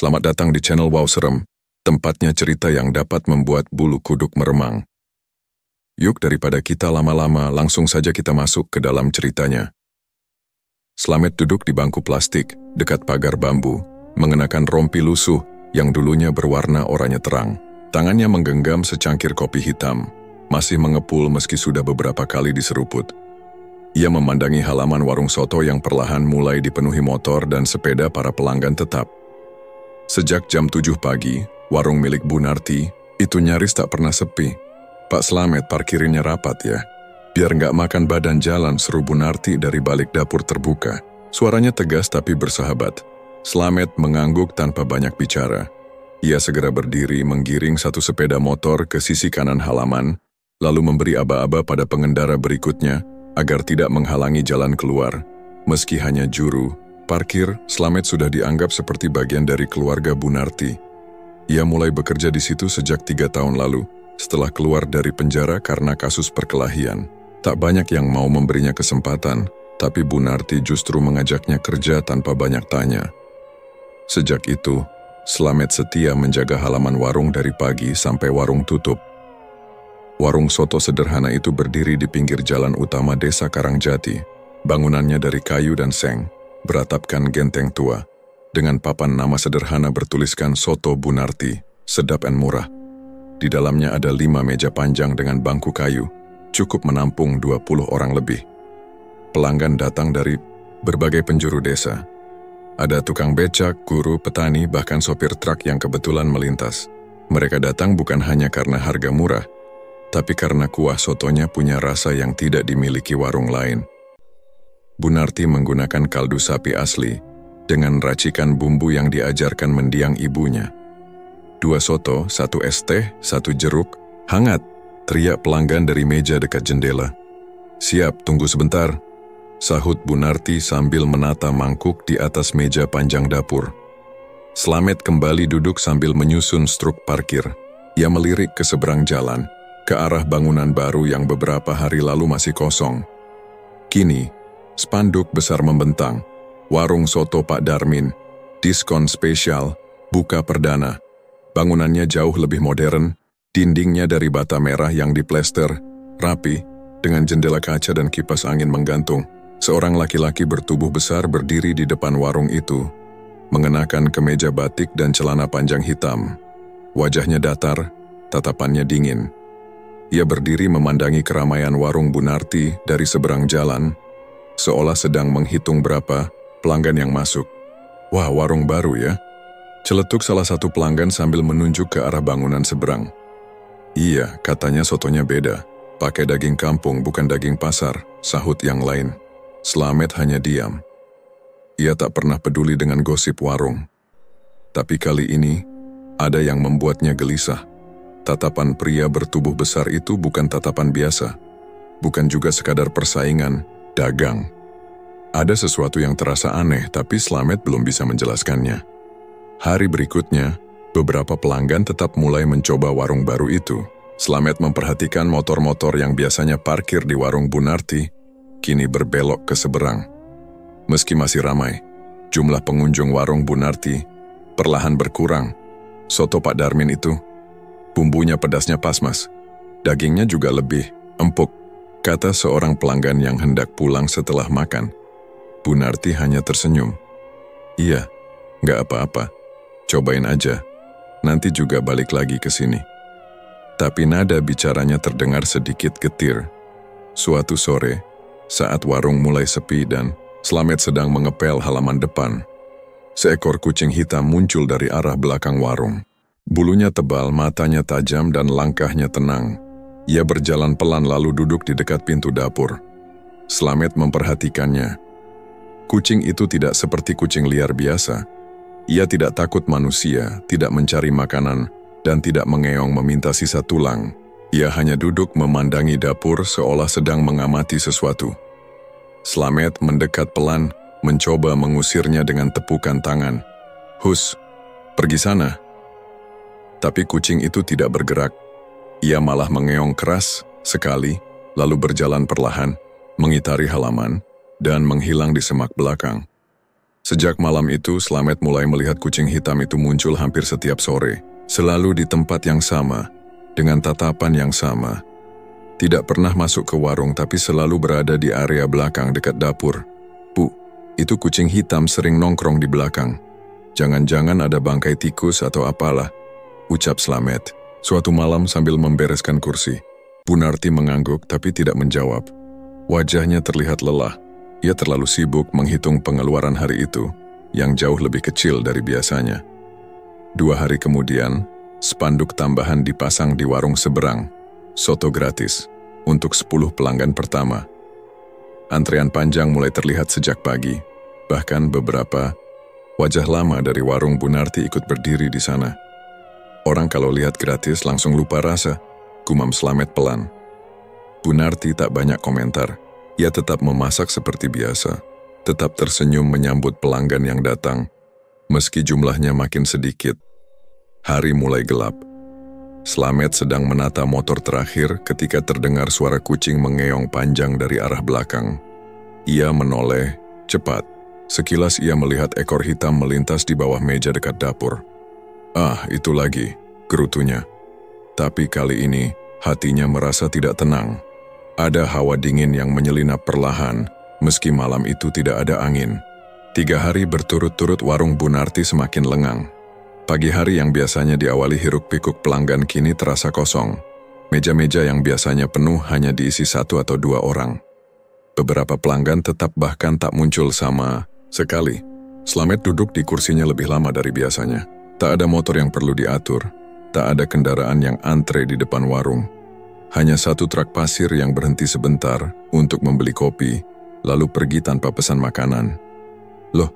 Selamat datang di channel Wow Serem, tempatnya cerita yang dapat membuat bulu kuduk meremang. Yuk daripada kita lama-lama, langsung saja kita masuk ke dalam ceritanya. Slamet duduk di bangku plastik, dekat pagar bambu, mengenakan rompi lusuh yang dulunya berwarna oranye terang. Tangannya menggenggam secangkir kopi hitam, masih mengepul meski sudah beberapa kali diseruput. Ia memandangi halaman warung soto yang perlahan mulai dipenuhi motor dan sepeda para pelanggan tetap. Sejak jam 7 pagi, warung milik Bu Narti itu nyaris tak pernah sepi. "Pak Slamet, parkirinnya rapat ya. Biar nggak makan badan jalan," seru Bu Narti dari balik dapur terbuka. Suaranya tegas tapi bersahabat. Slamet mengangguk tanpa banyak bicara. Ia segera berdiri menggiring satu sepeda motor ke sisi kanan halaman, lalu memberi aba-aba pada pengendara berikutnya agar tidak menghalangi jalan keluar. Meski hanya juru parkir, Slamet sudah dianggap seperti bagian dari keluarga Bu Narti. Ia mulai bekerja di situ sejak 3 tahun lalu, setelah keluar dari penjara karena kasus perkelahian. Tak banyak yang mau memberinya kesempatan, tapi Bu Narti justru mengajaknya kerja tanpa banyak tanya. Sejak itu, Slamet setia menjaga halaman warung dari pagi sampai warung tutup. Warung soto sederhana itu berdiri di pinggir jalan utama desa Karangjati. Bangunannya dari kayu dan seng, beratapkan genteng tua, dengan papan nama sederhana bertuliskan Soto Bu Narti, sedap dan murah. Di dalamnya ada 5 meja panjang dengan bangku kayu, cukup menampung 20 orang lebih. Pelanggan datang dari berbagai penjuru desa. Ada tukang becak, guru, petani, bahkan sopir truk yang kebetulan melintas. Mereka datang bukan hanya karena harga murah, tapi karena kuah sotonya punya rasa yang tidak dimiliki warung lain. Bu Narti menggunakan kaldu sapi asli, dengan racikan bumbu yang diajarkan mendiang ibunya. 2 soto, 1 es teh, 1 jeruk, hangat, teriak pelanggan dari meja dekat jendela. "Siap, tunggu sebentar," sahut Bu Narti sambil menata mangkuk di atas meja panjang dapur. Slamet kembali duduk sambil menyusun struk parkir. Ia melirik ke seberang jalan, ke arah bangunan baru yang beberapa hari lalu masih kosong. Kini, spanduk besar membentang, "Warung Soto Pak Darmin, diskon spesial, buka perdana." Bangunannya jauh lebih modern, dindingnya dari bata merah yang diplester, rapi, dengan jendela kaca dan kipas angin menggantung. Seorang laki-laki bertubuh besar berdiri di depan warung itu, mengenakan kemeja batik dan celana panjang hitam. Wajahnya datar, tatapannya dingin. Ia berdiri memandangi keramaian warung Bu Narti dari seberang jalan, seolah sedang menghitung berapa pelanggan yang masuk. "Wah, warung baru ya?" celetuk salah satu pelanggan sambil menunjuk ke arah bangunan seberang. "Iya, katanya sotonya beda. Pakai daging kampung bukan daging pasar," sahut yang lain. Slamet hanya diam. Ia tak pernah peduli dengan gosip warung. Tapi kali ini, ada yang membuatnya gelisah. Tatapan pria bertubuh besar itu bukan tatapan biasa. Bukan juga sekadar persaingan, dagang. Ada sesuatu yang terasa aneh, tapi Slamet belum bisa menjelaskannya. Hari berikutnya, beberapa pelanggan tetap mulai mencoba warung baru itu. Slamet memperhatikan motor-motor yang biasanya parkir di warung Bu Narti, kini berbelok ke seberang. Meski masih ramai, jumlah pengunjung warung Bu Narti perlahan berkurang. Soto Pak Darmin itu, bumbunya pedasnya pas, Mas. Dagingnya juga lebih empuk, kata seorang pelanggan yang hendak pulang setelah makan. Bu Narti hanya tersenyum. "Iya, nggak apa-apa. Cobain aja. Nanti juga balik lagi ke sini." Tapi nada bicaranya terdengar sedikit getir. Suatu sore, saat warung mulai sepi dan Slamet sedang mengepel halaman depan, seekor kucing hitam muncul dari arah belakang warung. Bulunya tebal, matanya tajam, dan langkahnya tenang. Ia berjalan pelan lalu duduk di dekat pintu dapur. Slamet memperhatikannya. Kucing itu tidak seperti kucing liar biasa. Ia tidak takut manusia, tidak mencari makanan, dan tidak mengeong meminta sisa tulang. Ia hanya duduk memandangi dapur seolah sedang mengamati sesuatu. Slamet mendekat pelan, mencoba mengusirnya dengan tepukan tangan. "Hus, pergi sana." Tapi kucing itu tidak bergerak. Ia malah mengeong keras sekali, lalu berjalan perlahan, mengitari halaman, dan menghilang di semak belakang. Sejak malam itu, Slamet mulai melihat kucing hitam itu muncul hampir setiap sore. Selalu di tempat yang sama, dengan tatapan yang sama. Tidak pernah masuk ke warung tapi selalu berada di area belakang dekat dapur. Bu, itu kucing hitam sering nongkrong di belakang. Jangan-jangan ada bangkai tikus atau apalah, ucap Slamet. Suatu malam sambil membereskan kursi, Bu Narti mengangguk tapi tidak menjawab. Wajahnya terlihat lelah. Ia terlalu sibuk menghitung pengeluaran hari itu, yang jauh lebih kecil dari biasanya. 2 hari kemudian, spanduk tambahan dipasang di warung seberang. Soto gratis, untuk 10 pelanggan pertama. Antrean panjang mulai terlihat sejak pagi. Bahkan beberapa wajah lama dari warung Bu Narti ikut berdiri di sana. Orang kalau lihat gratis langsung lupa rasa, gumam Slamet pelan. Bu Narti tak banyak komentar. Ia tetap memasak seperti biasa, tetap tersenyum menyambut pelanggan yang datang, meski jumlahnya makin sedikit. Hari mulai gelap. Slamet sedang menata motor terakhir ketika terdengar suara kucing mengeong panjang dari arah belakang. Ia menoleh, cepat. Sekilas ia melihat ekor hitam melintas di bawah meja dekat dapur. Ah, itu lagi, gerutunya. Tapi kali ini, hatinya merasa tidak tenang. Ada hawa dingin yang menyelinap perlahan, meski malam itu tidak ada angin. 3 hari berturut-turut warung Bu Narti semakin lengang. Pagi hari yang biasanya diawali hiruk-pikuk pelanggan kini terasa kosong. Meja-meja yang biasanya penuh hanya diisi 1 atau 2 orang. Beberapa pelanggan tetap bahkan tak muncul sama sekali. Slamet duduk di kursinya lebih lama dari biasanya. Tak ada motor yang perlu diatur. Tak ada kendaraan yang antre di depan warung. Hanya 1 truk pasir yang berhenti sebentar untuk membeli kopi, lalu pergi tanpa pesan makanan. Loh,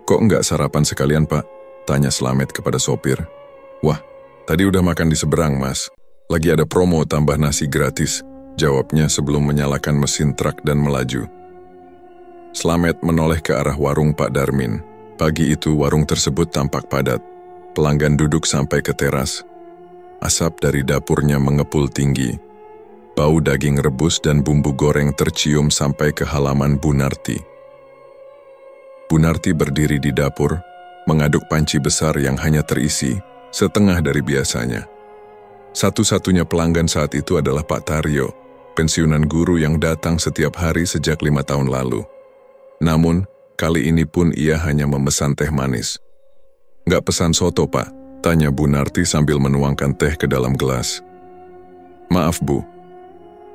kok enggak sarapan sekalian, Pak? Tanya Slamet kepada sopir. Wah, tadi udah makan di seberang, Mas. Lagi ada promo tambah nasi gratis, jawabnya sebelum menyalakan mesin truk dan melaju. Slamet menoleh ke arah warung Pak Darmin. Pagi itu warung tersebut tampak padat. Pelanggan duduk sampai ke teras. Asap dari dapurnya mengepul tinggi. Bau daging rebus dan bumbu goreng tercium sampai ke halaman Bu Narti. Bu Narti berdiri di dapur, mengaduk panci besar yang hanya terisi setengah dari biasanya. Satu-satunya pelanggan saat itu adalah Pak Taryo, pensiunan guru yang datang setiap hari sejak 5 tahun lalu. Namun, kali ini pun ia hanya memesan teh manis. Nggak pesan soto, Pak? Tanya Bu Narti sambil menuangkan teh ke dalam gelas. Maaf, Bu.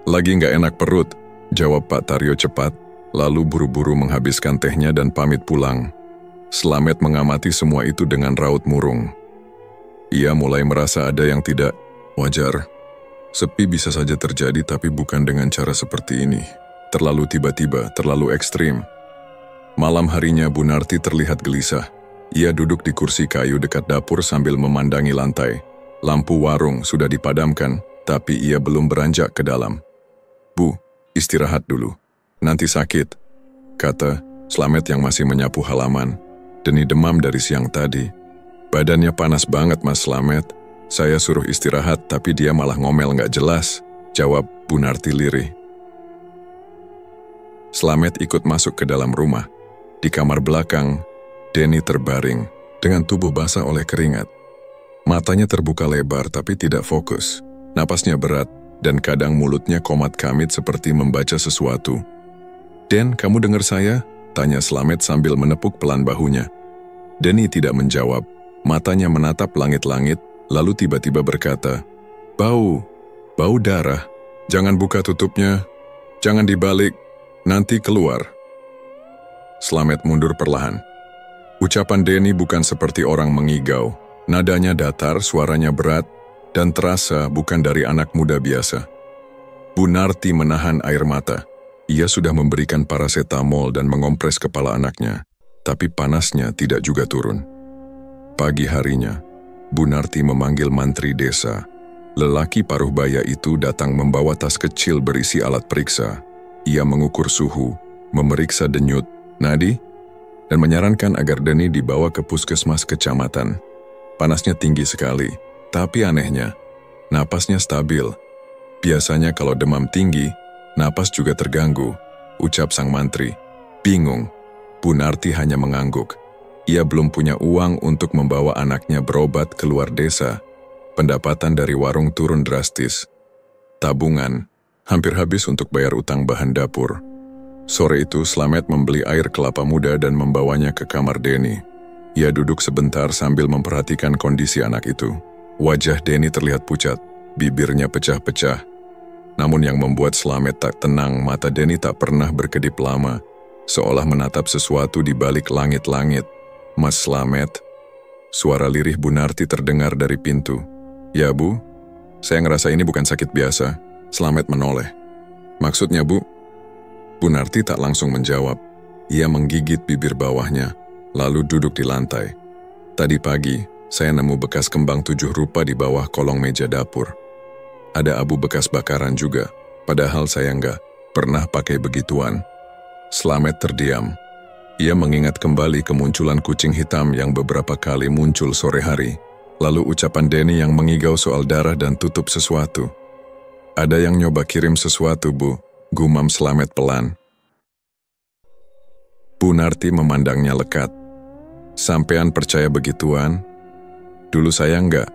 Lagi nggak enak perut, jawab Pak Taryo cepat, lalu buru-buru menghabiskan tehnya dan pamit pulang. Slamet mengamati semua itu dengan raut murung. Ia mulai merasa ada yang tidak wajar. Sepi bisa saja terjadi tapi bukan dengan cara seperti ini. Terlalu tiba-tiba, terlalu ekstrim. Malam harinya Bu Narti terlihat gelisah. Ia duduk di kursi kayu dekat dapur sambil memandangi lantai. Lampu warung sudah dipadamkan, tapi ia belum beranjak ke dalam. Bu, istirahat dulu. Nanti sakit, kata Slamet yang masih menyapu halaman. Deni demam dari siang tadi. Badannya panas banget, Mas Slamet. Saya suruh istirahat, tapi dia malah ngomel nggak jelas, jawab Bu Narti lirih. Slamet ikut masuk ke dalam rumah. Di kamar belakang, Deni terbaring dengan tubuh basah oleh keringat. Matanya terbuka lebar tapi tidak fokus. Napasnya berat dan kadang mulutnya komat kamit seperti membaca sesuatu. Den, kamu dengar saya? Tanya Slamet sambil menepuk pelan bahunya. Deni tidak menjawab. Matanya menatap langit-langit, lalu tiba-tiba berkata, Bau darah. Jangan buka tutupnya. Jangan dibalik. Nanti keluar. Slamet mundur perlahan. Ucapan Deni bukan seperti orang mengigau. Nadanya datar, suaranya berat, dan terasa bukan dari anak muda biasa. Bu Narti menahan air mata. Ia sudah memberikan parasetamol dan mengompres kepala anaknya, tapi panasnya tidak juga turun. Pagi harinya, Bu Narti memanggil mantri desa. Lelaki paruh baya itu datang membawa tas kecil berisi alat periksa. Ia mengukur suhu, memeriksa denyut, nadi, dan menyarankan agar Deni dibawa ke puskesmas kecamatan. Panasnya tinggi sekali. Tapi anehnya, napasnya stabil. Biasanya kalau demam tinggi, napas juga terganggu, ucap sang mantri. Bingung. Bu Narti hanya mengangguk. Ia belum punya uang untuk membawa anaknya berobat keluar desa. Pendapatan dari warung turun drastis. Tabungan hampir habis untuk bayar utang bahan dapur. Sore itu Slamet membeli air kelapa muda dan membawanya ke kamar Denny. Ia duduk sebentar sambil memperhatikan kondisi anak itu. Wajah Denny terlihat pucat, bibirnya pecah-pecah. Namun yang membuat Slamet tak tenang, mata Denny tak pernah berkedip lama, seolah menatap sesuatu di balik langit-langit. "Mas Slamet," suara lirih Bu Narti terdengar dari pintu. "Ya Bu, saya ngerasa ini bukan sakit biasa." Slamet menoleh. "Maksudnya Bu?" Bu Narti tak langsung menjawab. Ia menggigit bibir bawahnya, lalu duduk di lantai. "Tadi pagi, saya nemu bekas kembang 7 rupa di bawah kolong meja dapur. Ada abu bekas bakaran juga, padahal saya nggak pernah pakai begituan." Slamet terdiam. Ia mengingat kembali kemunculan kucing hitam yang beberapa kali muncul sore hari. Lalu ucapan Denny yang mengigau soal darah dan tutup sesuatu. "Ada yang nyoba kirim sesuatu, Bu," gumam Slamet pelan. Bu Narti memandangnya lekat. "Sampean percaya begituan? Dulu saya enggak,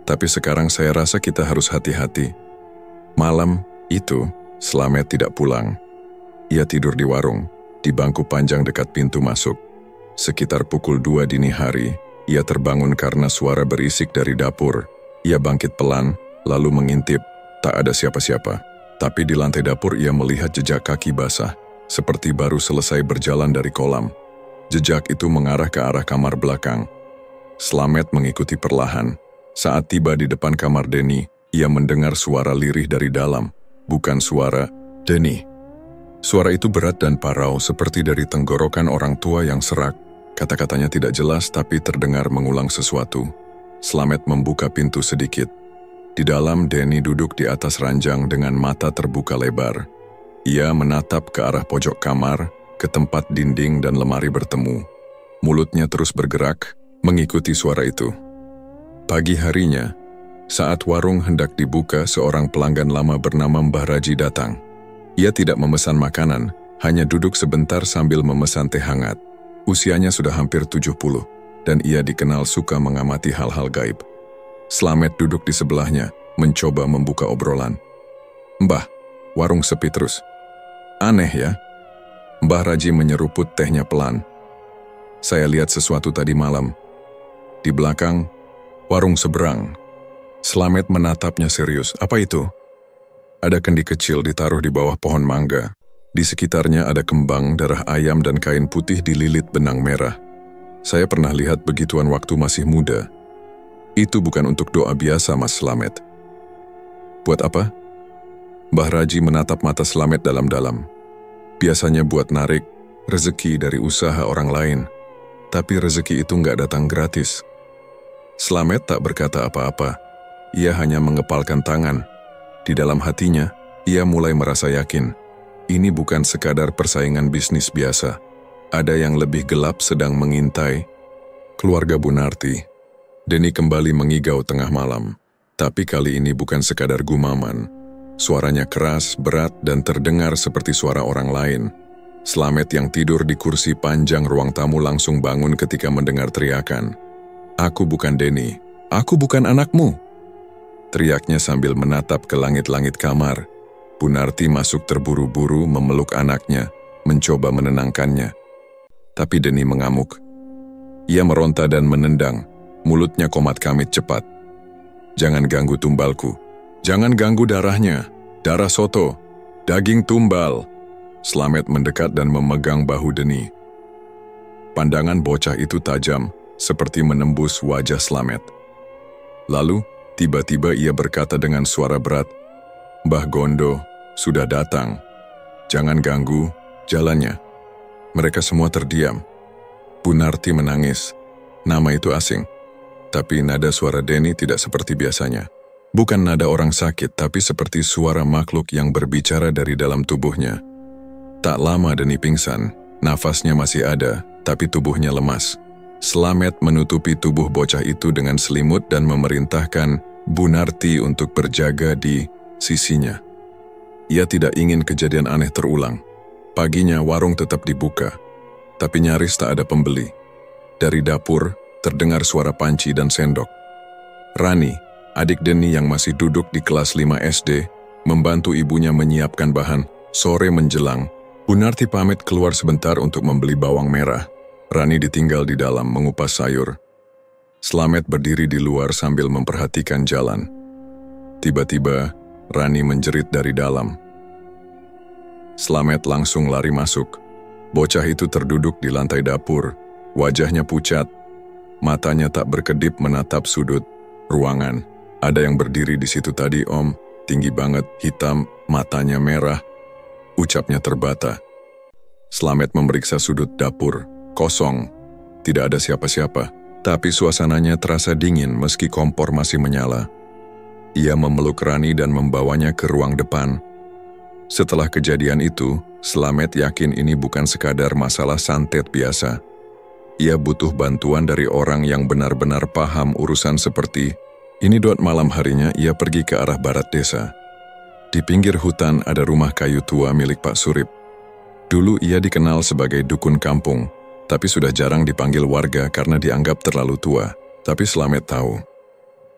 tapi sekarang saya rasa kita harus hati-hati." Malam itu, Slamet tidak pulang. Ia tidur di warung, di bangku panjang dekat pintu masuk. Sekitar pukul 2 dini hari, ia terbangun karena suara berisik dari dapur. Ia bangkit pelan, lalu mengintip. Tak ada siapa-siapa. Tapi di lantai dapur ia melihat jejak kaki basah, seperti baru selesai berjalan dari kolam. Jejak itu mengarah ke arah kamar belakang. Slamet mengikuti perlahan. Saat tiba di depan kamar Denny, ia mendengar suara lirih dari dalam. Bukan suara Denny. Suara itu berat dan parau seperti dari tenggorokan orang tua yang serak. Kata-katanya tidak jelas tapi terdengar mengulang sesuatu. Slamet membuka pintu sedikit. Di dalam, Denny duduk di atas ranjang dengan mata terbuka lebar. Ia menatap ke arah pojok kamar, ke tempat dinding dan lemari bertemu. Mulutnya terus bergerak, mengikuti suara itu. Pagi harinya, saat warung hendak dibuka, seorang pelanggan lama bernama Mbah Raji datang. Ia tidak memesan makanan, hanya duduk sebentar sambil memesan teh hangat. Usianya sudah hampir 70, dan ia dikenal suka mengamati hal-hal gaib. Slamet duduk di sebelahnya, mencoba membuka obrolan. "Mbah, warung sepi terus. Aneh ya?" Mbah Raji menyeruput tehnya pelan. "Saya lihat sesuatu tadi malam. Di belakang, warung seberang." Slamet menatapnya serius. "Apa itu?" "Ada kendi kecil ditaruh di bawah pohon mangga. Di sekitarnya ada kembang, darah ayam dan kain putih dililit benang merah. Saya pernah lihat begituan waktu masih muda. Itu bukan untuk doa biasa, Mas Slamet." "Buat apa?" Mbah Raji menatap mata Slamet dalam-dalam. "Biasanya buat narik rezeki dari usaha orang lain. Tapi rezeki itu nggak datang gratis." Slamet tak berkata apa-apa. Ia hanya mengepalkan tangan. Di dalam hatinya, ia mulai merasa yakin. Ini bukan sekadar persaingan bisnis biasa. Ada yang lebih gelap sedang mengintai. Keluarga Bu Narti. Denny kembali mengigau tengah malam. Tapi kali ini bukan sekadar gumaman. Suaranya keras, berat, dan terdengar seperti suara orang lain. Slamet yang tidur di kursi panjang ruang tamu langsung bangun ketika mendengar teriakan. "Aku bukan Denny. Aku bukan anakmu!" Teriaknya sambil menatap ke langit-langit kamar. Bu Narti masuk terburu-buru memeluk anaknya, mencoba menenangkannya. Tapi Denny mengamuk. Ia meronta dan menendang, mulutnya komat kamit cepat. "Jangan ganggu tumbalku. Jangan ganggu darahnya. Darah soto. Daging tumbal." Slamet mendekat dan memegang bahu Denny. Pandangan bocah itu tajam, seperti menembus wajah Slamet. Lalu, tiba-tiba ia berkata dengan suara berat, "Mbah Gondo sudah datang. Jangan ganggu jalannya." Mereka semua terdiam. Bu Narti menangis. Nama itu asing. Tapi nada suara Denny tidak seperti biasanya. Bukan nada orang sakit, tapi seperti suara makhluk yang berbicara dari dalam tubuhnya. Tak lama Denny pingsan. Nafasnya masih ada, tapi tubuhnya lemas. Slamet menutupi tubuh bocah itu dengan selimut dan memerintahkan Bu Narti untuk berjaga di sisinya. Ia tidak ingin kejadian aneh terulang. Paginya warung tetap dibuka. tapi nyaris tak ada pembeli. Dari dapur, terdengar suara panci dan sendok. Rani, adik Denny yang masih duduk di kelas 5 SD, membantu ibunya menyiapkan bahan. Sore menjelang, Bu Narti pamit keluar sebentar untuk membeli bawang merah. Rani ditinggal di dalam mengupas sayur. Slamet berdiri di luar sambil memperhatikan jalan. Tiba-tiba, Rani menjerit dari dalam. Slamet langsung lari masuk. Bocah itu terduduk di lantai dapur, wajahnya pucat. Matanya tak berkedip menatap sudut ruangan. Ada yang berdiri di situ tadi, Om. Tinggi banget, hitam, matanya merah. Ucapnya terbata. Slamet memeriksa sudut dapur. Kosong. Tidak ada siapa-siapa. Tapi suasananya terasa dingin meski kompor masih menyala. Ia memeluk Rani dan membawanya ke ruang depan. Setelah kejadian itu, Slamet yakin ini bukan sekadar masalah santet biasa. Ia butuh bantuan dari orang yang benar-benar paham urusan seperti ini. Malam harinya ia pergi ke arah barat desa. Di pinggir hutan ada rumah kayu tua milik Pak Surip. Dulu ia dikenal sebagai dukun kampung, tapi sudah jarang dipanggil warga karena dianggap terlalu tua. Tapi Slamet tahu,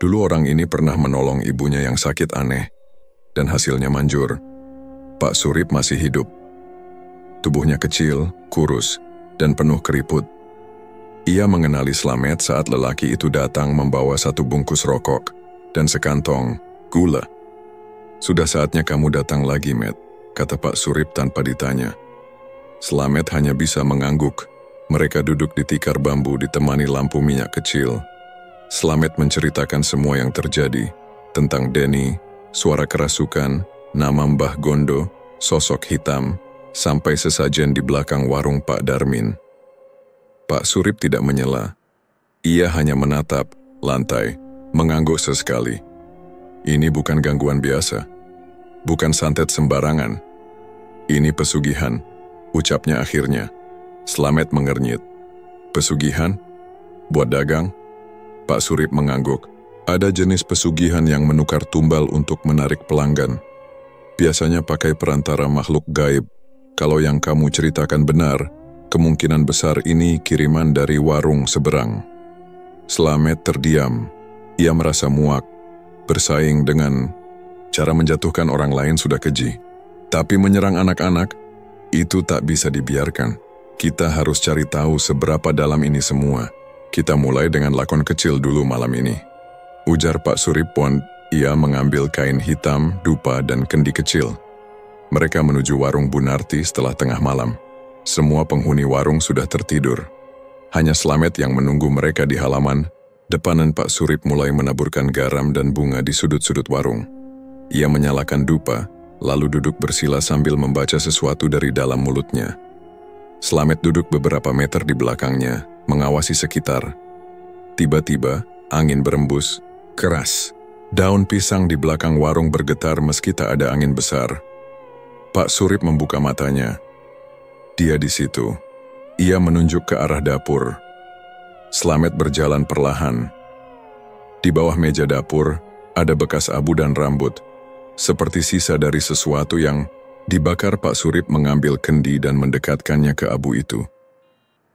dulu orang ini pernah menolong ibunya yang sakit aneh, dan hasilnya manjur. Pak Surip masih hidup. Tubuhnya kecil, kurus, dan penuh keriput. Ia mengenali Slamet saat lelaki itu datang membawa 1 bungkus rokok dan sekantong gula. "Sudah saatnya kamu datang lagi, Matt," kata Pak Surip tanpa ditanya. Slamet hanya bisa mengangguk. Mereka duduk di tikar bambu ditemani lampu minyak kecil. Slamet menceritakan semua yang terjadi, tentang Denny, suara kerasukan, nama Mbah Gondo, sosok hitam, sampai sesajen di belakang warung Pak Darmin. Pak Surip tidak menyela. Ia hanya menatap lantai, mengangguk sesekali. Ini bukan gangguan biasa. Bukan santet sembarangan. Ini pesugihan, ucapnya akhirnya. Slamet mengernyit. Pesugihan? Buat dagang? Pak Surip mengangguk. Ada jenis pesugihan yang menukar tumbal untuk menarik pelanggan. Biasanya pakai perantara makhluk gaib. Kalau yang kamu ceritakan benar, kemungkinan besar ini kiriman dari warung seberang. Slamet terdiam. Ia merasa muak. Bersaing dengan cara menjatuhkan orang lain sudah keji. Tapi menyerang anak-anak, itu tak bisa dibiarkan. Kita harus cari tahu seberapa dalam ini semua. Kita mulai dengan lakon kecil dulu malam ini. Ujar Pak Surip pun, ia mengambil kain hitam, dupa, dan kendi kecil. Mereka menuju warung Bu Narti setelah tengah malam. Semua penghuni warung sudah tertidur. Hanya Slamet yang menunggu mereka di halaman. Depanan Pak Surip mulai menaburkan garam dan bunga di sudut-sudut warung. Ia menyalakan dupa, lalu duduk bersila sambil membaca sesuatu dari dalam mulutnya. Slamet duduk beberapa meter di belakangnya, mengawasi sekitar. Tiba-tiba, angin berembus, keras. Daun pisang di belakang warung bergetar meski tak ada angin besar. Pak Surip membuka matanya. Dia di situ. Ia menunjuk ke arah dapur. Slamet berjalan perlahan. Di bawah meja dapur, ada bekas abu dan rambut. Seperti sisa dari sesuatu yang dibakar. Pak Surip mengambil kendi dan mendekatkannya ke abu itu.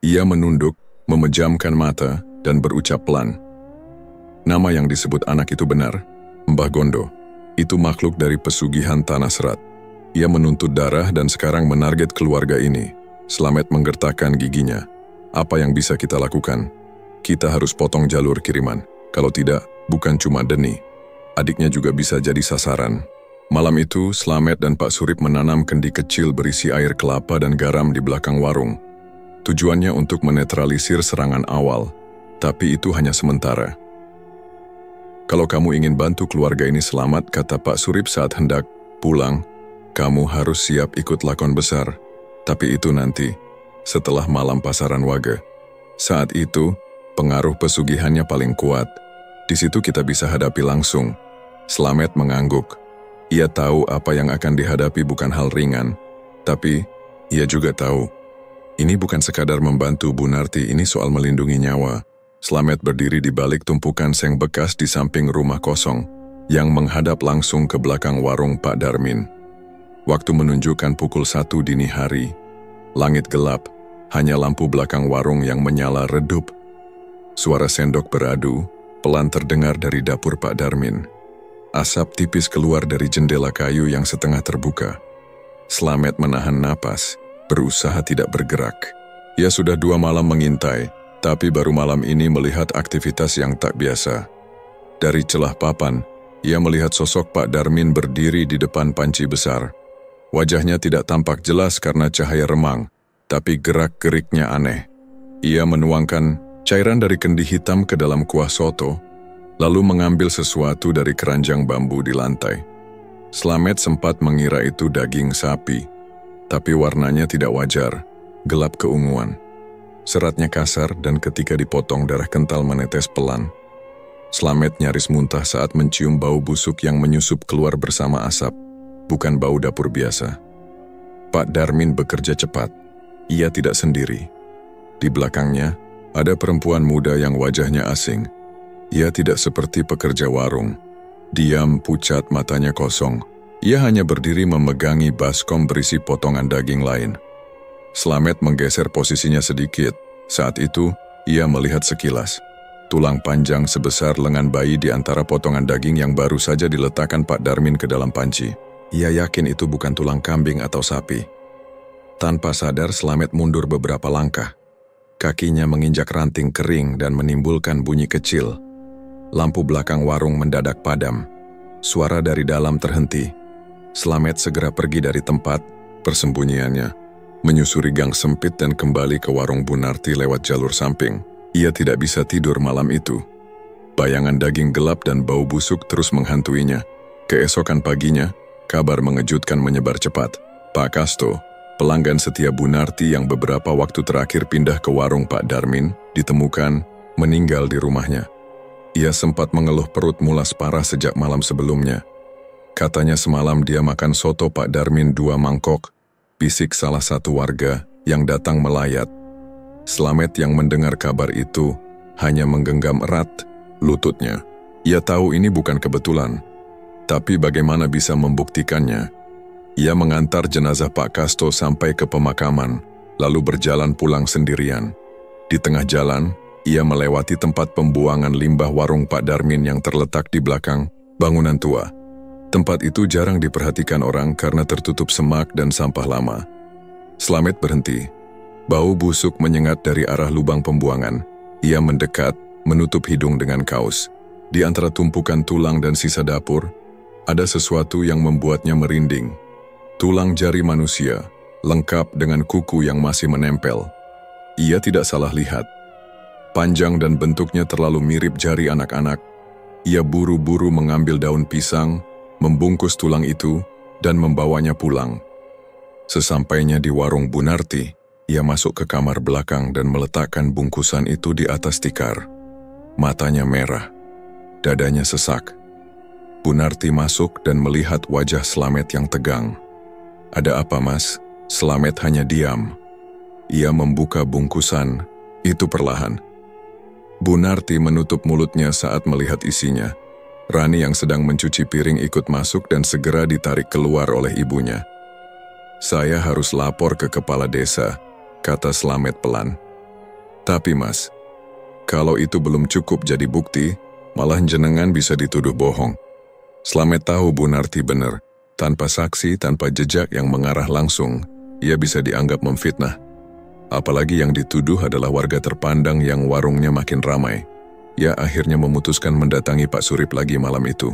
Ia menunduk, memejamkan mata, dan berucap pelan. Nama yang disebut anak itu benar, Mbah Gondo. Itu makhluk dari pesugihan Tanah Serat. Ia menuntut darah dan sekarang menarget keluarga ini. Slamet menggertakkan giginya. Apa yang bisa kita lakukan? Kita harus potong jalur kiriman. Kalau tidak, bukan cuma Denny. Adiknya juga bisa jadi sasaran. Malam itu, Slamet dan Pak Surip menanam kendi kecil berisi air kelapa dan garam di belakang warung. Tujuannya untuk menetralisir serangan awal, tapi itu hanya sementara. Kalau kamu ingin bantu keluarga ini selamat, kata Pak Surip saat hendak pulang, kamu harus siap ikut lakon besar. Tapi itu nanti, setelah malam pasaran Waga. Saat itu, pengaruh pesugihannya paling kuat. Di situ kita bisa hadapi langsung. Slamet mengangguk. Ia tahu apa yang akan dihadapi bukan hal ringan, tapi ia juga tahu, ini bukan sekadar membantu Bu Narti, ini soal melindungi nyawa. Slamet berdiri di balik tumpukan seng bekas di samping rumah kosong, yang menghadap langsung ke belakang warung Pak Darmin. Waktu menunjukkan pukul 1 dini hari, langit gelap, hanya lampu belakang warung yang menyala redup. Suara sendok beradu pelan terdengar dari dapur Pak Darmin. Asap tipis keluar dari jendela kayu yang setengah terbuka. Slamet menahan napas, berusaha tidak bergerak. Ia sudah 2 malam mengintai, tapi baru malam ini melihat aktivitas yang tak biasa. Dari celah papan, ia melihat sosok Pak Darmin berdiri di depan panci besar. Wajahnya tidak tampak jelas karena cahaya remang, tapi gerak-geriknya aneh. Ia menuangkan cairan dari kendi hitam ke dalam kuah soto, lalu mengambil sesuatu dari keranjang bambu di lantai. Slamet sempat mengira itu daging sapi, tapi warnanya tidak wajar, gelap keunguan. Seratnya kasar dan ketika dipotong darah kental menetes pelan. Slamet nyaris muntah saat mencium bau busuk yang menyusup keluar bersama asap, bukan bau dapur biasa. Pak Darmin bekerja cepat. Ia tidak sendiri. Di belakangnya, ada perempuan muda yang wajahnya asing. Ia tidak seperti pekerja warung. Diam, pucat, matanya kosong. Ia hanya berdiri memegangi baskom berisi potongan daging lain. Slamet menggeser posisinya sedikit. Saat itu, ia melihat sekilas. Tulang panjang sebesar lengan bayi di antara potongan daging yang baru saja diletakkan Pak Darmin ke dalam panci. Ia yakin itu bukan tulang kambing atau sapi. Tanpa sadar, Slamet mundur beberapa langkah. Kakinya menginjak ranting kering dan menimbulkan bunyi kecil. Lampu belakang warung mendadak padam. Suara dari dalam terhenti. Slamet segera pergi dari tempat persembunyiannya, menyusuri gang sempit dan kembali ke warung Bu Narti lewat jalur samping. Ia tidak bisa tidur malam itu. Bayangan daging gelap dan bau busuk terus menghantuinya. Keesokan paginya, kabar mengejutkan menyebar cepat. Pak Kasto, pelanggan setia Bu Narti yang beberapa waktu terakhir pindah ke warung Pak Darmin, ditemukan meninggal di rumahnya. Ia sempat mengeluh perut mulas parah sejak malam sebelumnya. Katanya semalam dia makan soto Pak Darmin 2 mangkok, bisik salah satu warga yang datang melayat. Slamet yang mendengar kabar itu hanya menggenggam erat lututnya. Ia tahu ini bukan kebetulan, tapi bagaimana bisa membuktikannya? Ia mengantar jenazah Pak Kasto sampai ke pemakaman, lalu berjalan pulang sendirian. Di tengah jalan, ia melewati tempat pembuangan limbah warung Pak Darmin yang terletak di belakang bangunan tua. Tempat itu jarang diperhatikan orang karena tertutup semak dan sampah lama. Slamet berhenti. Bau busuk menyengat dari arah lubang pembuangan. Ia mendekat, menutup hidung dengan kaos. Di antara tumpukan tulang dan sisa dapur, ada sesuatu yang membuatnya merinding. Tulang jari manusia, lengkap dengan kuku yang masih menempel. Ia tidak salah lihat. Panjang dan bentuknya terlalu mirip jari anak-anak. Ia buru-buru mengambil daun pisang, membungkus tulang itu, dan membawanya pulang. Sesampainya di warung Bu Narti, ia masuk ke kamar belakang dan meletakkan bungkusan itu di atas tikar. Matanya merah, dadanya sesak. Bu Narti masuk dan melihat wajah Slamet yang tegang. "Ada apa, Mas?" Slamet hanya diam. Ia membuka bungkusan itu perlahan. Bu Narti menutup mulutnya saat melihat isinya. Rani yang sedang mencuci piring ikut masuk dan segera ditarik keluar oleh ibunya. "Saya harus lapor ke kepala desa," kata Slamet pelan. "Tapi Mas, kalau itu belum cukup jadi bukti, malah jenengan bisa dituduh bohong." Slamet tahu Bu Narti benar. Tanpa saksi, tanpa jejak yang mengarah langsung, ia bisa dianggap memfitnah. Apalagi yang dituduh adalah warga terpandang yang warungnya makin ramai. Ia akhirnya memutuskan mendatangi Pak Surip lagi malam itu.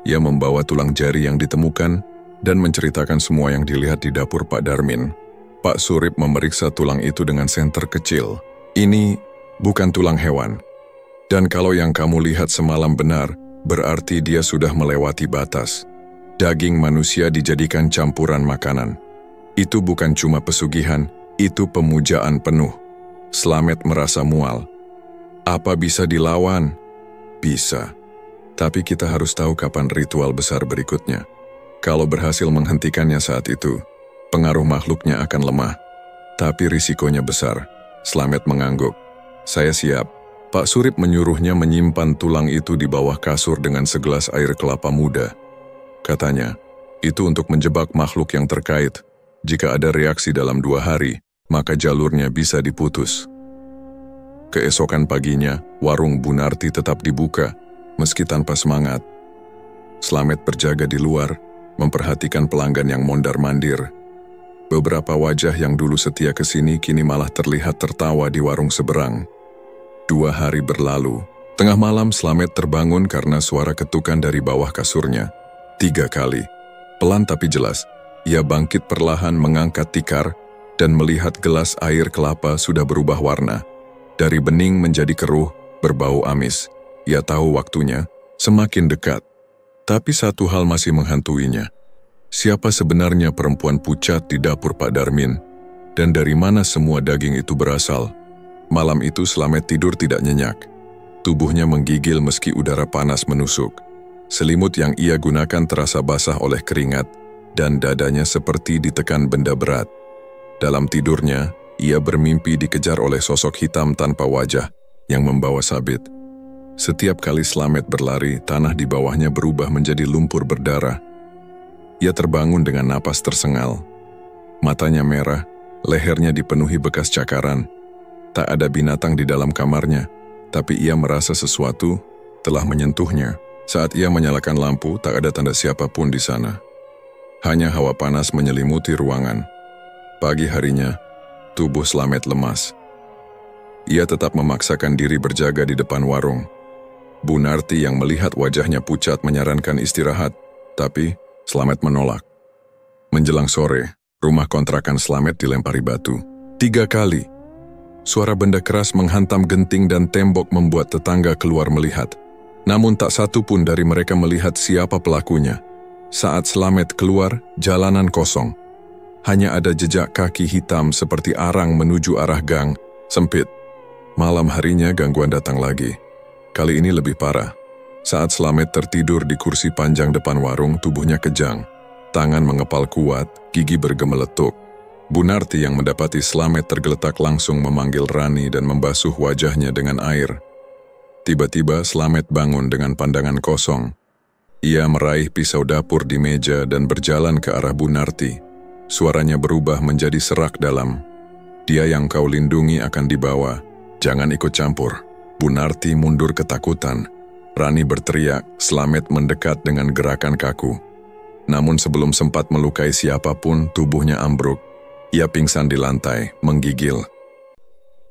Ia membawa tulang jari yang ditemukan dan menceritakan semua yang dilihat di dapur Pak Darmin. Pak Surip memeriksa tulang itu dengan senter kecil. "Ini bukan tulang hewan. Dan kalau yang kamu lihat semalam benar, berarti dia sudah melewati batas. Daging manusia dijadikan campuran makanan. Itu bukan cuma pesugihan, itu pemujaan penuh." Slamet merasa mual. "Apa bisa dilawan?" "Bisa. Tapi kita harus tahu kapan ritual besar berikutnya. Kalau berhasil menghentikannya saat itu, pengaruh makhluknya akan lemah. Tapi risikonya besar." Slamet mengangguk. "Saya siap." Pak Surip menyuruhnya menyimpan tulang itu di bawah kasur dengan segelas air kelapa muda. Katanya, itu untuk menjebak makhluk yang terkait. Jika ada reaksi dalam 2 hari, maka jalurnya bisa diputus. Keesokan paginya, warung Bu Narti tetap dibuka, meski tanpa semangat. Slamet berjaga di luar, memperhatikan pelanggan yang mondar-mandir. Beberapa wajah yang dulu setia ke sini kini malah terlihat tertawa di warung seberang. 2 hari berlalu, tengah malam Slamet terbangun karena suara ketukan dari bawah kasurnya. 3 kali, pelan tapi jelas, ia bangkit perlahan mengangkat tikar dan melihat gelas air kelapa sudah berubah warna. Dari bening menjadi keruh, berbau amis. Ia tahu waktunya semakin dekat. Tapi satu hal masih menghantuinya. Siapa sebenarnya perempuan pucat di dapur Pak Darmin? Dan dari mana semua daging itu berasal? Malam itu Slamet tidur tidak nyenyak. Tubuhnya menggigil meski udara panas menusuk. Selimut yang ia gunakan terasa basah oleh keringat, dan dadanya seperti ditekan benda berat. Dalam tidurnya, ia bermimpi dikejar oleh sosok hitam tanpa wajah yang membawa sabit. Setiap kali Slamet berlari, tanah di bawahnya berubah menjadi lumpur berdarah. Ia terbangun dengan napas tersengal. Matanya merah, lehernya dipenuhi bekas cakaran. Tak ada binatang di dalam kamarnya, tapi ia merasa sesuatu telah menyentuhnya. Saat ia menyalakan lampu, tak ada tanda siapapun di sana. Hanya hawa panas menyelimuti ruangan. Pagi harinya, tubuh Slamet lemas. Ia tetap memaksakan diri berjaga di depan warung. Bu Narti yang melihat wajahnya pucat menyarankan istirahat, tapi Slamet menolak. Menjelang sore, rumah kontrakan Slamet dilempari batu. 3 kali. Suara benda keras menghantam genting dan tembok membuat tetangga keluar melihat. Namun tak satu pun dari mereka melihat siapa pelakunya. Saat Slamet keluar, jalanan kosong. Hanya ada jejak kaki hitam seperti arang menuju arah gang sempit. Malam harinya gangguan datang lagi. Kali ini lebih parah. Saat Slamet tertidur di kursi panjang depan warung, tubuhnya kejang. Tangan mengepal kuat, gigi bergemeletuk. Bu Narti yang mendapati Slamet tergeletak langsung memanggil Rani dan membasuh wajahnya dengan air. Tiba-tiba Slamet bangun dengan pandangan kosong. Ia meraih pisau dapur di meja dan berjalan ke arah Bu Narti. Suaranya berubah menjadi serak dalam. Dia yang kau lindungi akan dibawa. Jangan ikut campur. Bu Narti mundur ketakutan. Rani berteriak, Slamet mendekat dengan gerakan kaku. Namun sebelum sempat melukai siapapun, tubuhnya ambruk. Ia pingsan di lantai, menggigil.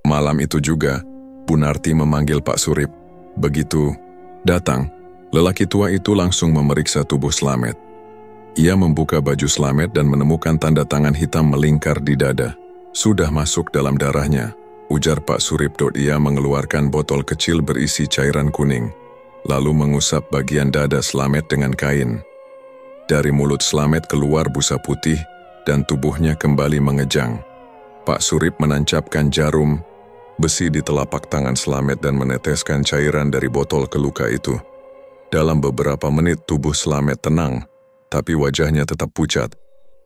Malam itu juga, Bu Narti memanggil Pak Surip. Begitu datang, lelaki tua itu langsung memeriksa tubuh Slamet. Ia membuka baju Slamet dan menemukan tanda tangan hitam melingkar di dada. Sudah masuk dalam darahnya, ujar Pak Surip. Ia mengeluarkan botol kecil berisi cairan kuning, lalu mengusap bagian dada Slamet dengan kain. Dari mulut Slamet keluar busa putih dan tubuhnya kembali mengejang. Pak Surip menancapkan jarum besi di telapak tangan Slamet dan meneteskan cairan dari botol ke luka itu. Dalam beberapa menit tubuh Slamet tenang, tapi wajahnya tetap pucat.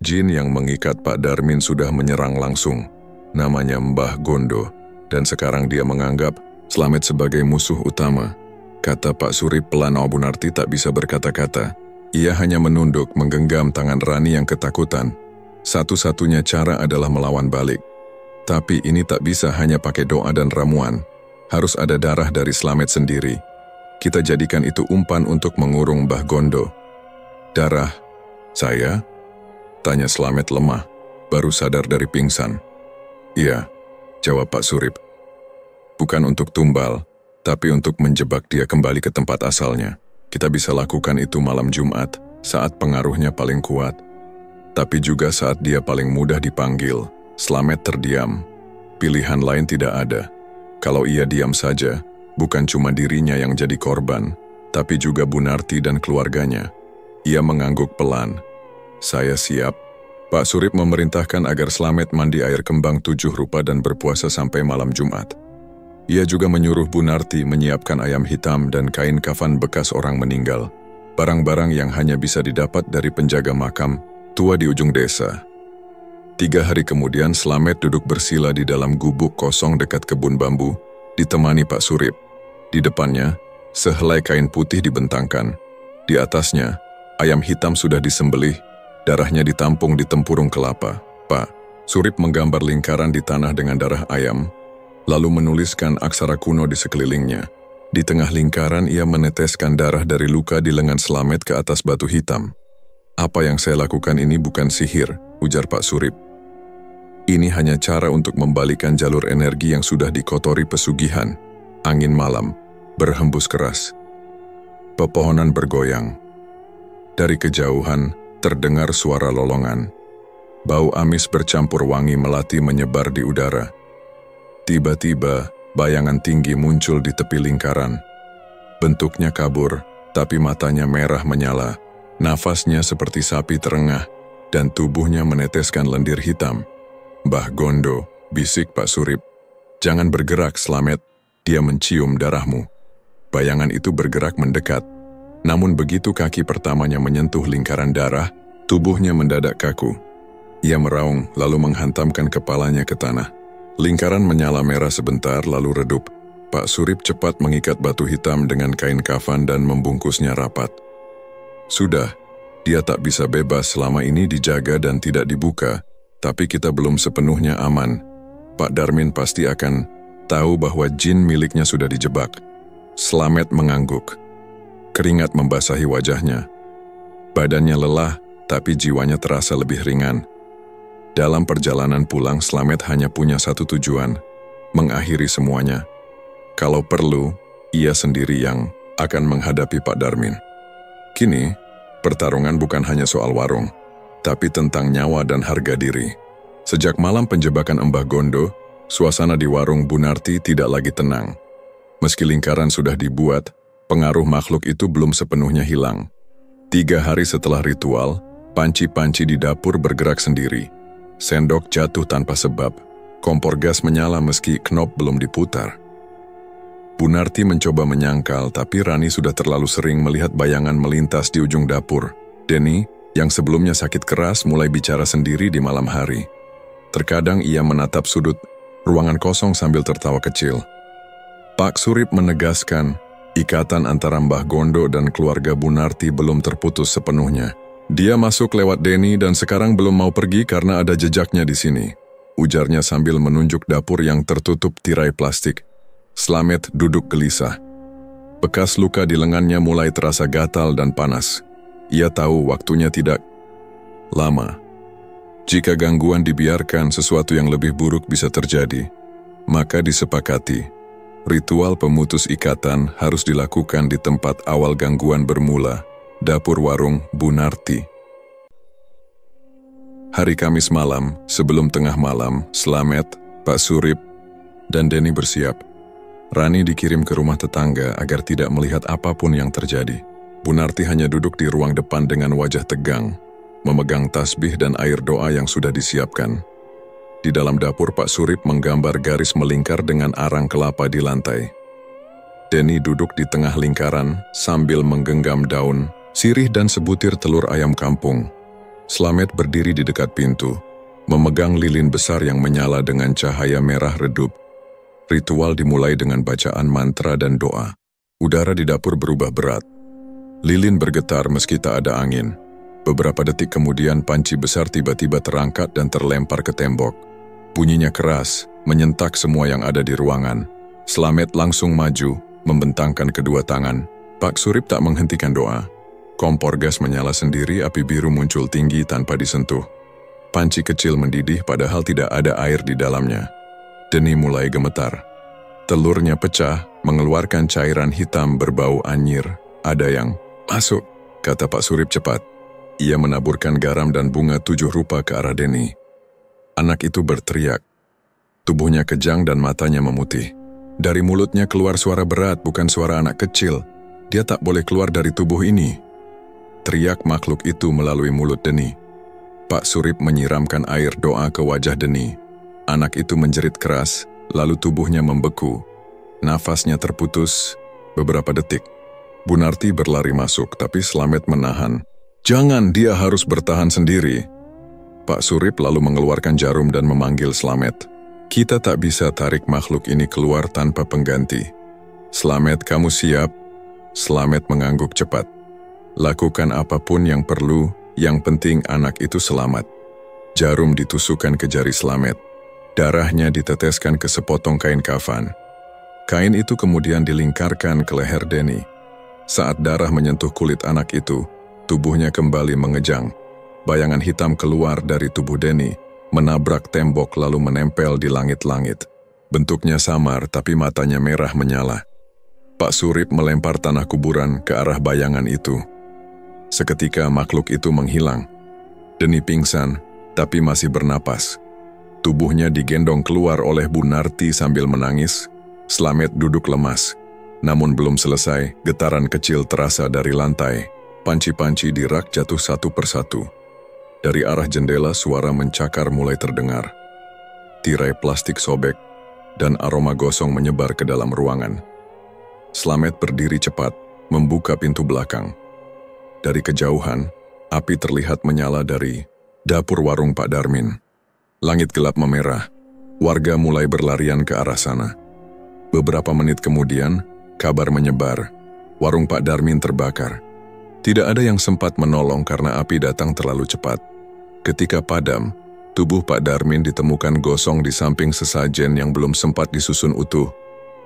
Jin yang mengikat Pak Darmin sudah menyerang langsung. Namanya Mbah Gondo, dan sekarang dia menganggap Slamet sebagai musuh utama. Kata Pak Surip pelan. Bu Narti tak bisa berkata-kata. Ia hanya menunduk menggenggam tangan Rani yang ketakutan. Satu-satunya cara adalah melawan balik. Tapi ini tak bisa hanya pakai doa dan ramuan. Harus ada darah dari Slamet sendiri. Kita jadikan itu umpan untuk mengurung Mbah Gondo. Darah saya? Tanya Slamet lemah, baru sadar dari pingsan. Iya, jawab Pak Surip. Bukan untuk tumbal, tapi untuk menjebak dia kembali ke tempat asalnya. Kita bisa lakukan itu malam Jumat, saat pengaruhnya paling kuat. Tapi juga saat dia paling mudah dipanggil. Slamet terdiam. Pilihan lain tidak ada. Kalau ia diam saja, bukan cuma dirinya yang jadi korban, tapi juga Bu Narti dan keluarganya. Ia mengangguk pelan. Saya siap. Pak Surip memerintahkan agar Slamet mandi air kembang 7 rupa dan berpuasa sampai malam Jumat. Ia juga menyuruh Bu Narti menyiapkan ayam hitam dan kain kafan bekas orang meninggal. Barang-barang yang hanya bisa didapat dari penjaga makam tua di ujung desa. 3 hari kemudian Slamet duduk bersila di dalam gubuk kosong dekat kebun bambu, ditemani Pak Surip. Di depannya, sehelai kain putih dibentangkan. Di atasnya, ayam hitam sudah disembelih, darahnya ditampung di tempurung kelapa. Pak, Surip menggambar lingkaran di tanah dengan darah ayam, lalu menuliskan aksara kuno di sekelilingnya. Di tengah lingkaran ia meneteskan darah dari luka di lengan Slamet ke atas batu hitam. "Apa yang saya lakukan ini bukan sihir," ujar Pak Surip. "Ini hanya cara untuk membalikan jalur energi yang sudah dikotori pesugihan." Angin malam berhembus keras. Pepohonan bergoyang. Dari kejauhan terdengar suara lolongan. Bau amis bercampur wangi melati menyebar di udara. Tiba-tiba, bayangan tinggi muncul di tepi lingkaran. Bentuknya kabur, tapi matanya merah menyala. Nafasnya seperti sapi terengah, dan tubuhnya meneteskan lendir hitam. "Mbah Gondo," bisik Pak Surip. "Jangan bergerak, Slamet. Dia mencium darahmu." Bayangan itu bergerak mendekat. Namun begitu kaki pertamanya menyentuh lingkaran darah, tubuhnya mendadak kaku. Ia meraung lalu menghantamkan kepalanya ke tanah. Lingkaran menyala merah sebentar lalu redup. Pak Surip cepat mengikat batu hitam dengan kain kafan dan membungkusnya rapat. Sudah, dia tak bisa bebas selama ini dijaga dan tidak dibuka, tapi kita belum sepenuhnya aman. Pak Darmin pasti akan tahu bahwa jin miliknya sudah dijebak. Slamet mengangguk. Keringat membasahi wajahnya. Badannya lelah, tapi jiwanya terasa lebih ringan. Dalam perjalanan pulang, Slamet hanya punya satu tujuan, mengakhiri semuanya. Kalau perlu, ia sendiri yang akan menghadapi Pak Darmin. Kini, pertarungan bukan hanya soal warung, tapi tentang nyawa dan harga diri. Sejak malam penjebakan Mbah Gondo, suasana di warung Bunarti tidak lagi tenang. Meski lingkaran sudah dibuat, pengaruh makhluk itu belum sepenuhnya hilang. 3 hari setelah ritual, panci-panci di dapur bergerak sendiri. Sendok jatuh tanpa sebab, kompor gas menyala meski knop belum diputar. Bunarti mencoba menyangkal, tapi Rani sudah terlalu sering melihat bayangan melintas di ujung dapur. Denny, yang sebelumnya sakit keras, mulai bicara sendiri di malam hari. Terkadang ia menatap sudut ruangan kosong sambil tertawa kecil. Pak Surip menegaskan, ikatan antara Mbah Gondo dan keluarga Bunarti belum terputus sepenuhnya. "Dia masuk lewat Denny dan sekarang belum mau pergi karena ada jejaknya di sini," ujarnya sambil menunjuk dapur yang tertutup tirai plastik. Slamet duduk gelisah. Bekas luka di lengannya mulai terasa gatal dan panas. Ia tahu waktunya tidak lama. Jika gangguan dibiarkan, sesuatu yang lebih buruk bisa terjadi. Maka disepakati, ritual pemutus ikatan harus dilakukan di tempat awal gangguan bermula, dapur warung Bunarti. Hari Kamis malam, sebelum tengah malam, Slamet, Pak Surip, dan Denny bersiap. Rani dikirim ke rumah tetangga agar tidak melihat apapun yang terjadi. Bunarti hanya duduk di ruang depan dengan wajah tegang, memegang tasbih dan air doa yang sudah disiapkan. Di dalam dapur, Pak Surip menggambar garis melingkar dengan arang kelapa di lantai. Denny duduk di tengah lingkaran sambil menggenggam daun sirih dan sebutir telur ayam kampung. Slamet berdiri di dekat pintu, memegang lilin besar yang menyala dengan cahaya merah redup. Ritual dimulai dengan bacaan mantra dan doa. Udara di dapur berubah berat. Lilin bergetar meski tak ada angin. Beberapa detik kemudian panci besar tiba-tiba terangkat dan terlempar ke tembok. Bunyinya keras, menyentak semua yang ada di ruangan. Slamet langsung maju, membentangkan kedua tangan. Pak Surip tak menghentikan doa. Kompor gas menyala sendiri, api biru muncul tinggi tanpa disentuh. Panci kecil mendidih padahal tidak ada air di dalamnya. Denny mulai gemetar. Telurnya pecah, mengeluarkan cairan hitam berbau anyir. "Ada yang masuk," kata Pak Surip cepat. Ia menaburkan garam dan bunga 7 rupa ke arah Denny. Anak itu berteriak. Tubuhnya kejang dan matanya memutih. Dari mulutnya keluar suara berat, bukan suara anak kecil. Dia tak boleh keluar dari tubuh ini. Teriak makhluk itu melalui mulut Denny. Pak Surip menyiramkan air doa ke wajah Denny. Anak itu menjerit keras, lalu tubuhnya membeku. Nafasnya terputus beberapa detik. Bunarti berlari masuk, tapi Slamet menahan. "Jangan, dia harus bertahan sendiri." Pak Surip lalu mengeluarkan jarum dan memanggil Slamet. "Kita tak bisa tarik makhluk ini keluar tanpa pengganti. Slamet, kamu siap?" Slamet mengangguk cepat. "Lakukan apapun yang perlu, yang penting anak itu selamat." Jarum ditusukkan ke jari Slamet. Darahnya diteteskan ke sepotong kain kafan. Kain itu kemudian dilingkarkan ke leher Denny. Saat darah menyentuh kulit anak itu, tubuhnya kembali mengejang. Bayangan hitam keluar dari tubuh Denny, menabrak tembok lalu menempel di langit-langit. Bentuknya samar tapi matanya merah menyala. Pak Surip melempar tanah kuburan ke arah bayangan itu. Seketika makhluk itu menghilang. Denny pingsan, tapi masih bernapas. Tubuhnya digendong keluar oleh Bu Narti sambil menangis. Slamet duduk lemas. Namun belum selesai, getaran kecil terasa dari lantai. Panci-panci di rak jatuh satu persatu. Dari arah jendela suara mencakar mulai terdengar. Tirai plastik sobek, dan aroma gosong menyebar ke dalam ruangan. Slamet berdiri cepat, membuka pintu belakang. Dari kejauhan, api terlihat menyala dari dapur warung Pak Darmin. Langit gelap memerah, warga mulai berlarian ke arah sana. Beberapa menit kemudian, kabar menyebar, warung Pak Darmin terbakar. Tidak ada yang sempat menolong karena api datang terlalu cepat. Ketika padam, tubuh Pak Darmin ditemukan gosong di samping sesajen yang belum sempat disusun utuh.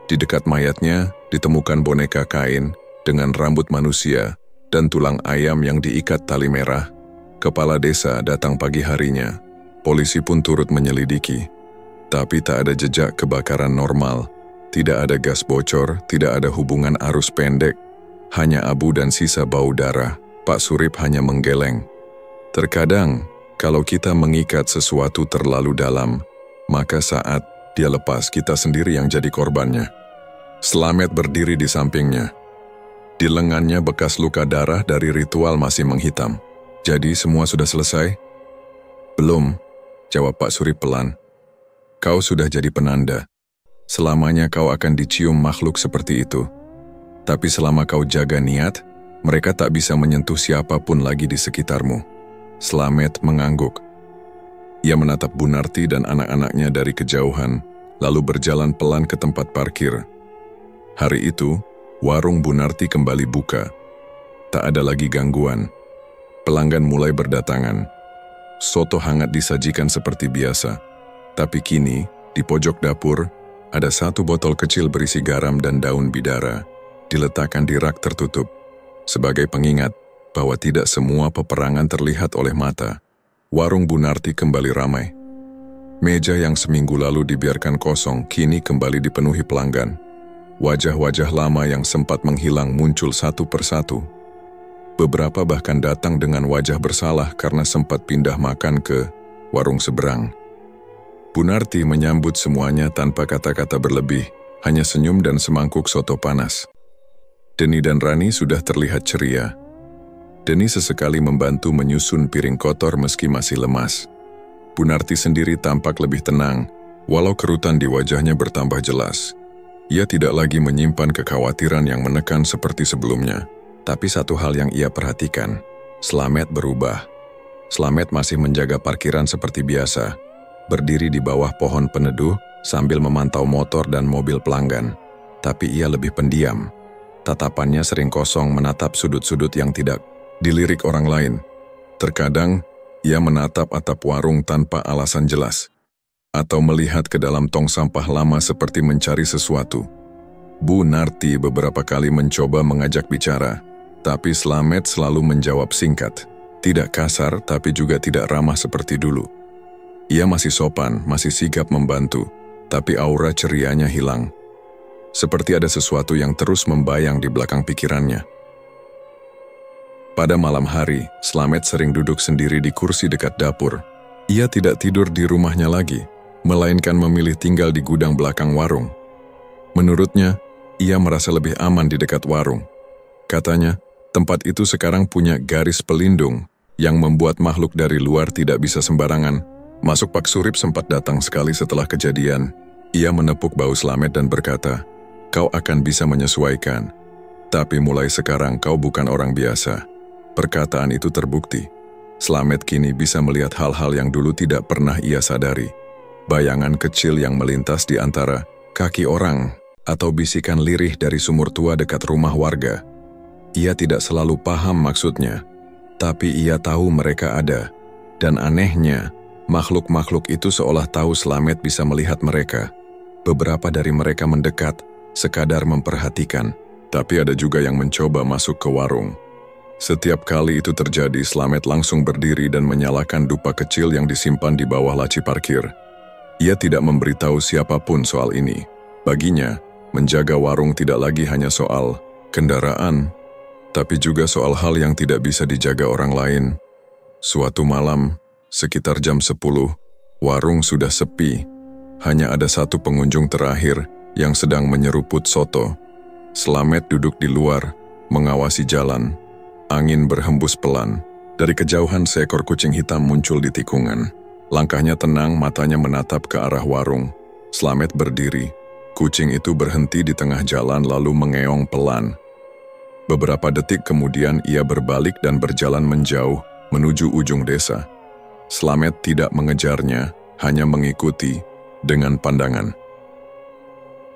Di dekat mayatnya ditemukan boneka kain dengan rambut manusia dan tulang ayam yang diikat tali merah. Kepala desa datang pagi harinya. Polisi pun turut menyelidiki. Tapi tak ada jejak kebakaran normal. Tidak ada gas bocor, tidak ada hubungan arus pendek. Hanya abu dan sisa bau darah. Pak Surip hanya menggeleng. Terkadang, kalau kita mengikat sesuatu terlalu dalam, maka saat dia lepas kita sendiri yang jadi korbannya. Slamet berdiri di sampingnya. Di lengannya bekas luka darah dari ritual masih menghitam. Jadi semua sudah selesai? Belum, jawab Pak Surip pelan. Kau sudah jadi penanda. Selamanya kau akan dicium makhluk seperti itu. Tapi selama kau jaga niat, mereka tak bisa menyentuh siapapun lagi di sekitarmu. Slamet mengangguk. Ia menatap Bu Narti dan anak-anaknya dari kejauhan, lalu berjalan pelan ke tempat parkir. Hari itu, warung Bu Narti kembali buka. Tak ada lagi gangguan. Pelanggan mulai berdatangan. Soto hangat disajikan seperti biasa. Tapi kini, di pojok dapur, ada satu botol kecil berisi garam dan daun bidara, diletakkan di rak tertutup. Sebagai pengingat bahwa tidak semua peperangan terlihat oleh mata, warung Bu Narti kembali ramai. Meja yang seminggu lalu dibiarkan kosong kini kembali dipenuhi pelanggan. Wajah-wajah lama yang sempat menghilang muncul satu persatu. Beberapa bahkan datang dengan wajah bersalah karena sempat pindah makan ke warung seberang. Bu Narti menyambut semuanya tanpa kata-kata berlebih, hanya senyum dan semangkuk soto panas. Denny dan Rani sudah terlihat ceria. Denny sesekali membantu menyusun piring kotor meski masih lemas. Bu Narti sendiri tampak lebih tenang, walau kerutan di wajahnya bertambah jelas. Ia tidak lagi menyimpan kekhawatiran yang menekan seperti sebelumnya. Tapi satu hal yang ia perhatikan, Slamet berubah. Slamet masih menjaga parkiran seperti biasa, berdiri di bawah pohon peneduh sambil memantau motor dan mobil pelanggan. Tapi ia lebih pendiam. Tatapannya sering kosong menatap sudut-sudut yang tidak dilirik orang lain. Terkadang, ia menatap atap warung tanpa alasan jelas. Atau melihat ke dalam tong sampah lama seperti mencari sesuatu. Bu Narti beberapa kali mencoba mengajak bicara, tapi Slamet selalu menjawab singkat. Tidak kasar, tapi juga tidak ramah seperti dulu. Ia masih sopan, masih sigap membantu, tapi aura cerianya hilang. Seperti ada sesuatu yang terus membayang di belakang pikirannya. Pada malam hari, Slamet sering duduk sendiri di kursi dekat dapur. Ia tidak tidur di rumahnya lagi, melainkan memilih tinggal di gudang belakang warung. Menurutnya, ia merasa lebih aman di dekat warung. Katanya, tempat itu sekarang punya garis pelindung yang membuat makhluk dari luar tidak bisa sembarangan masuk. Pak Surip sempat datang sekali setelah kejadian. Ia menepuk bahu Slamet dan berkata, "Kau akan bisa menyesuaikan. Tapi mulai sekarang kau bukan orang biasa." Perkataan itu terbukti. Slamet kini bisa melihat hal-hal yang dulu tidak pernah ia sadari. Bayangan kecil yang melintas di antara kaki orang atau bisikan lirih dari sumur tua dekat rumah warga. Ia tidak selalu paham maksudnya, tapi ia tahu mereka ada. Dan anehnya, Makhluk-makhluk itu seolah tahu Slamet bisa melihat mereka. Beberapa dari mereka mendekat, sekadar memperhatikan, tapi ada juga yang mencoba masuk ke warung. Setiap kali itu terjadi, Slamet langsung berdiri dan menyalakan dupa kecil yang disimpan di bawah laci parkir. Ia tidak memberitahu siapapun soal ini. Baginya, menjaga warung tidak lagi hanya soal kendaraan, tapi juga soal hal yang tidak bisa dijaga orang lain. Suatu malam, sekitar jam 10, warung sudah sepi. Hanya ada satu pengunjung terakhir yang sedang menyeruput soto. Slamet duduk di luar, mengawasi jalan. Angin berhembus pelan. Dari kejauhan seekor kucing hitam muncul di tikungan. Langkahnya tenang, matanya menatap ke arah warung. Slamet berdiri. Kucing itu berhenti di tengah jalan lalu mengeong pelan. Beberapa detik kemudian ia berbalik dan berjalan menjauh menuju ujung desa. Slamet tidak mengejarnya, hanya mengikuti dengan pandangan.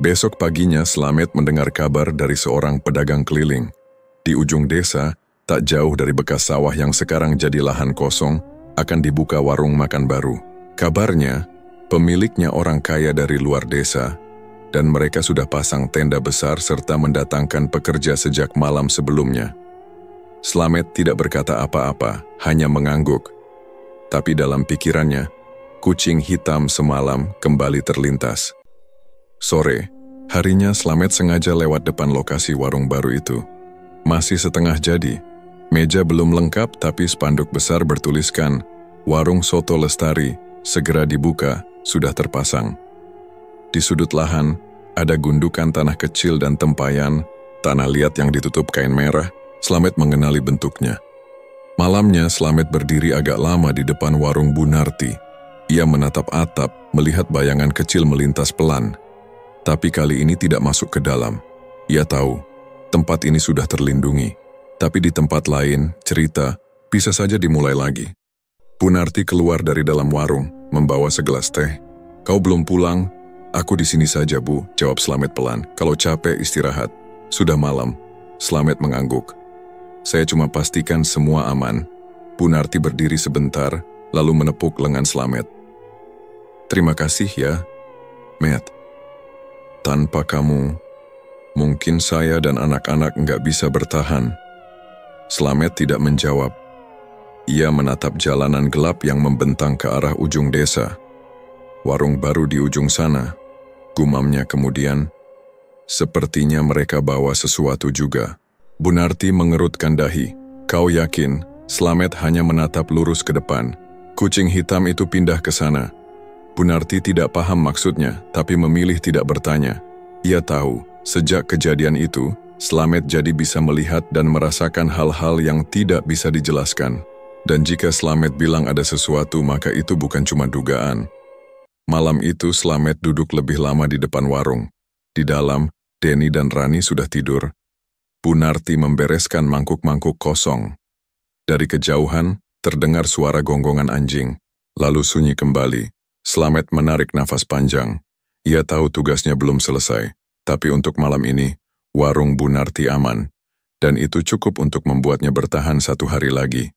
Besok paginya Slamet mendengar kabar dari seorang pedagang keliling. Di ujung desa, tak jauh dari bekas sawah yang sekarang jadi lahan kosong, akan dibuka warung makan baru. Kabarnya, pemiliknya orang kaya dari luar desa, dan mereka sudah pasang tenda besar serta mendatangkan pekerja sejak malam sebelumnya. Slamet tidak berkata apa-apa, hanya mengangguk. Tapi dalam pikirannya, kucing hitam semalam kembali terlintas. Sore, harinya Slamet sengaja lewat depan lokasi warung baru itu. Masih setengah jadi. Meja belum lengkap tapi spanduk besar bertuliskan, "Warung Soto Lestari, segera dibuka," sudah terpasang. Di sudut lahan, ada gundukan tanah kecil dan tempayan, tanah liat yang ditutup kain merah. Slamet mengenali bentuknya. Malamnya, Slamet berdiri agak lama di depan warung Bu Narti. Ia menatap atap, melihat bayangan kecil melintas pelan. Tapi kali ini tidak masuk ke dalam. Ia tahu, tempat ini sudah terlindungi. Tapi di tempat lain, cerita bisa saja dimulai lagi. Bu Narti keluar dari dalam warung, membawa segelas teh. "Kau belum pulang?" "Aku di sini saja, Bu," jawab Slamet pelan. "Kalau capek, istirahat." "Sudah malam." Slamet mengangguk. "Saya cuma pastikan semua aman." Bu Narti berdiri sebentar, lalu menepuk lengan Slamet. "Terima kasih ya, Matt. Tanpa kamu, mungkin saya dan anak-anak nggak bisa bertahan." Slamet tidak menjawab. Ia menatap jalanan gelap yang membentang ke arah ujung desa. "Warung baru di ujung sana," gumamnya kemudian. "Sepertinya mereka bawa sesuatu juga." Bu Narti mengerutkan dahi. "Kau yakin?" Slamet hanya menatap lurus ke depan. Kucing hitam itu pindah ke sana. Bu Narti tidak paham maksudnya, tapi memilih tidak bertanya. Ia tahu, sejak kejadian itu, Slamet jadi bisa melihat dan merasakan hal-hal yang tidak bisa dijelaskan. Dan jika Slamet bilang ada sesuatu, maka itu bukan cuma dugaan. Malam itu Slamet duduk lebih lama di depan warung. Di dalam, Denny dan Rani sudah tidur. Bu Narti membereskan mangkuk-mangkuk kosong. Dari kejauhan, terdengar suara gonggongan anjing. Lalu sunyi kembali. Slamet menarik nafas panjang. Ia tahu tugasnya belum selesai. Tapi untuk malam ini, warung Bu Narti aman. Dan itu cukup untuk membuatnya bertahan 1 hari lagi.